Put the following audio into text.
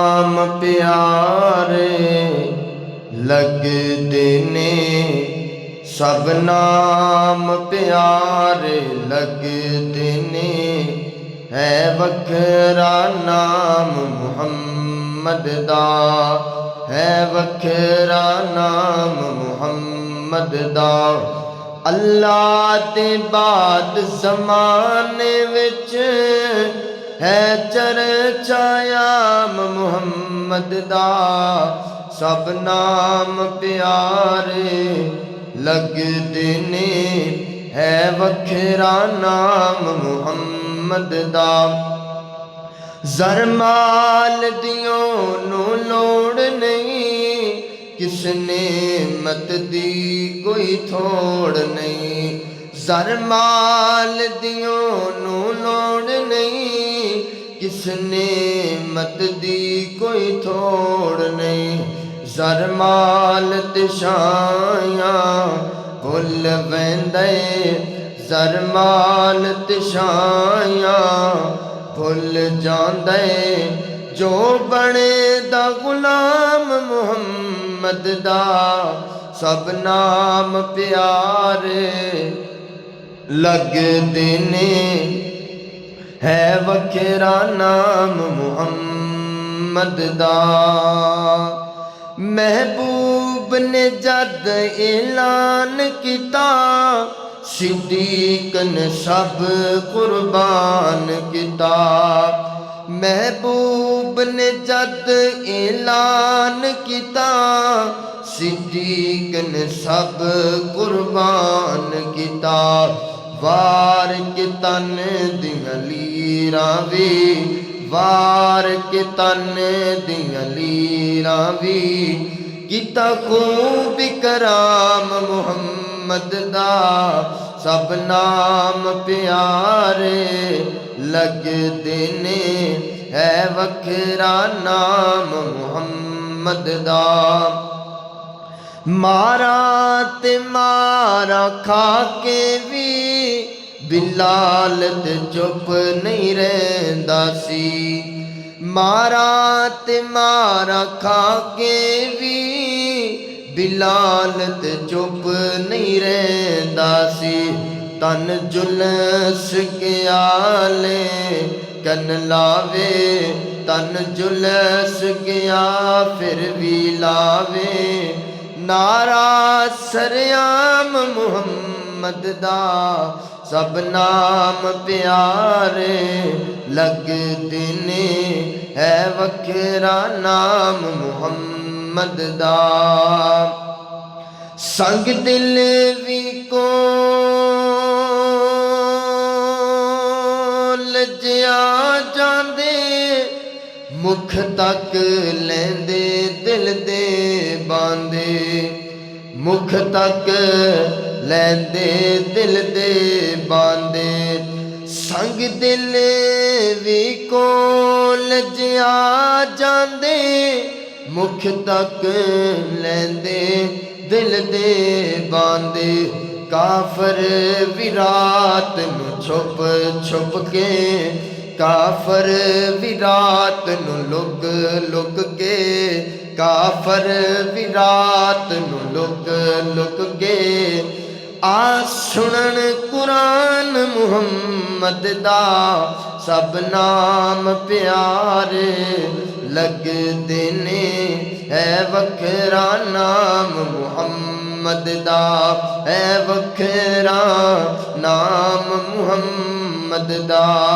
ਨਾਮ ਪਿਆਰੇ ਲੱਗਦੇ ਨੇ, ਸਭ ਨਾਮ ਪਿਆਰੇ ਲੱਗਦੇ ਨੇ। ਹੈ ਵੱਖਰਾ ਨਾਮ ਮੁਹੰਮਦ ਦਾ, ਹੈ ਵੱਖਰਾ ਨਾਮ ਮੁਹੰਮਦ ਦਾ। ਅੱਲਾ ਦੇ ਬਾਦ ਜ਼ਮਾਨੇ ਵਿੱਚ ਹੈ ਚਰਚਾ ਆਮ ਮੁਹੰਮਦ ਦਾ। ਸਭ ਨਾਮ ਪਿਆਰੇ ਲੱਗਦੇ ਨੇ, ਹੈ ਵੱਖਰਾ ਨਾਮ ਮੁਹੰਮਦ ਦਾ। ਜ਼ਰ ਮਾਲ ਦਿਓ ਨੂੰ ਲੋੜ ਨਹੀਂ, ਕਿਸ ਨੇਮਤ ਦੀ ਕੋਈ ਥੋੜ ਨਹੀਂ। ਜ਼ਰ ਮਾਲ ਦਿਓ ਨੂੰ ਲੋੜ ਨਹੀਂ, ਕਿਸ ਨੇਮਤ ਦੀ ਕੋਈ ਥੋੜ ਨਹੀਂ। ਜ਼ਰ ਮਾਲ ਤੇ ਛਾਇਆ ਭੁੱਲ ਵਹਿੰਦੇ, ਜ਼ਰ ਮਾਲ ਤੇ ਛਾਇਆ ਭੁੱਲ ਜਾਂਦੇ। ਜੋ ਬਣੇ ਦਾ ਗੁਲਾਮ ਮੁਹੰਮਦ ਦਾ, ਸਭ ਨਾਮ ਪਿਆਰੇ ਲੱਗਦੇ ਨੇ। ਹੈ ਵੱਖਰਾ ਨਾਮ ਮੁਹੰਮਦ ਦਾ। ਮਹਿਬੂਬ ਨੇ ਜਦ ਐਲਾਨ ਕੀਤਾ, ਸਿੱਦੀਕ ਨੇ ਸਭ ਕੁਰਬਾਨ ਕੀਤਾ। ਮਹਿਬੂਬ ਨੇ ਜਦ ਐਲਾਨ ਕੀਤਾ, ਸਿੱਦੀਕ ਨੇ ਸਭ ਕੁਰਬਾਨ ਕੀਤਾ। ਵਾਰ ਕੇ ਤਨ ਦੀਆਂ ਲੀਰਾਂ ਵੀ, ਵਾਰ ਕੇ ਤਨ ਦੀਆਂ ਲੀਰਾਂ ਵੀ। ਕੀਤਾ ਖੂਬ ਇਕਰਾਮ ਮੁਹੰਮਦ ਦਾ, ਸਭ ਨਾਮ ਪਿਆਰੇ ਲੱਗਦੇ ਨੇ। ਹੈ ਵੱਖਰਾ ਨਾਮ ਮੁਹੰਮਦ ਦਾ। ਮਾਰਾ ਤੇ ਮਾਰਾ ਖਾ ਕੇ ਵੀ ਬਿਲਾਲ ਤੇ ਚੁੱਪ ਨਹੀਂ ਰਹਿੰਦਾ ਸੀ। ਮਾਰਾ ਤੇ ਮਾਰਾ ਖਾ ਕੇ ਵੀ ਬਿਲਾਲ ਤੇ ਚੁੱਪ ਨਹੀਂ ਰਹਿੰਦਾ ਸੀ। ਤਨ ਜੁਲਸ ਗਿਆਲੇ ਕੰਨ ਲਾਵੇ, ਤਨ ਜੁਲਸ ਗਿਆ ਫਿਰ ਵੀ ਲਾਵੇ। ਨਾਰਾ ਸਰਆਮ ਮੁਹੰਮਦ ਦਾ, ਸਭ ਨਾਮ ਪਿਆਰੇ ਲੱਗਦੇ ਨੇ। ਹੈ ਵੱਖਰਾ ਨਾਮ ਮੁਹੰਮਦ ਦਾ। ਸੰਗ ਦਿਲ ਵੀ ਕੋਲ ਜਿਆ ਜਾਂਦੇ, ਮੁਖ ਤੱਕ ਲੈਂਦੇ ਦਿਲ ਦੇ ਬਾਂਦੇ। ਮੁਖ ਤੱਕ ਲੈਂਦੇ ਦਿਲ ਦੇ ਬਾਂਦੇ। ਸੰਗ ਦਿਲ ਵੀ ਕੋਲ ਜਿਆ ਜਾਂਦੇ, ਮੁਖ ਤੱਕ ਲੈਂਦੇ ਦਿਲ ਦੇ ਬਾਂਦੇ। ਕਾਫਰ ਵੀ ਰਾਤ ਨੂੰ ਛੁਪ ਛੁਪ ਕੇ, ਕਾਫਰ ਵੀ ਰਾਤ ਨੂੰ ਲੁਕ ਲੁਕ ਕੇ। ਕਾਫਰ ਵੀ ਰਾਤ ਨੂੰ ਲੁਕ ਲੁਕ ਕੇ ਆ ਸੁਣਨ ਕੁਰਾਨ ਮੁਹੰਮਦ ਦਾ। ਸਭ ਨਾਮ ਪਿਆਰੇ ਲੱਗਦੇ ਨੇ। ਹੈ ਵੱਖਰਾ ਨਾਮ ਮੁਹੰਮਦ ਦਾ, ਹੈ ਵੱਖਰਾ ਨਾਮ ਮੁਹੰਮਦ ਦਾ।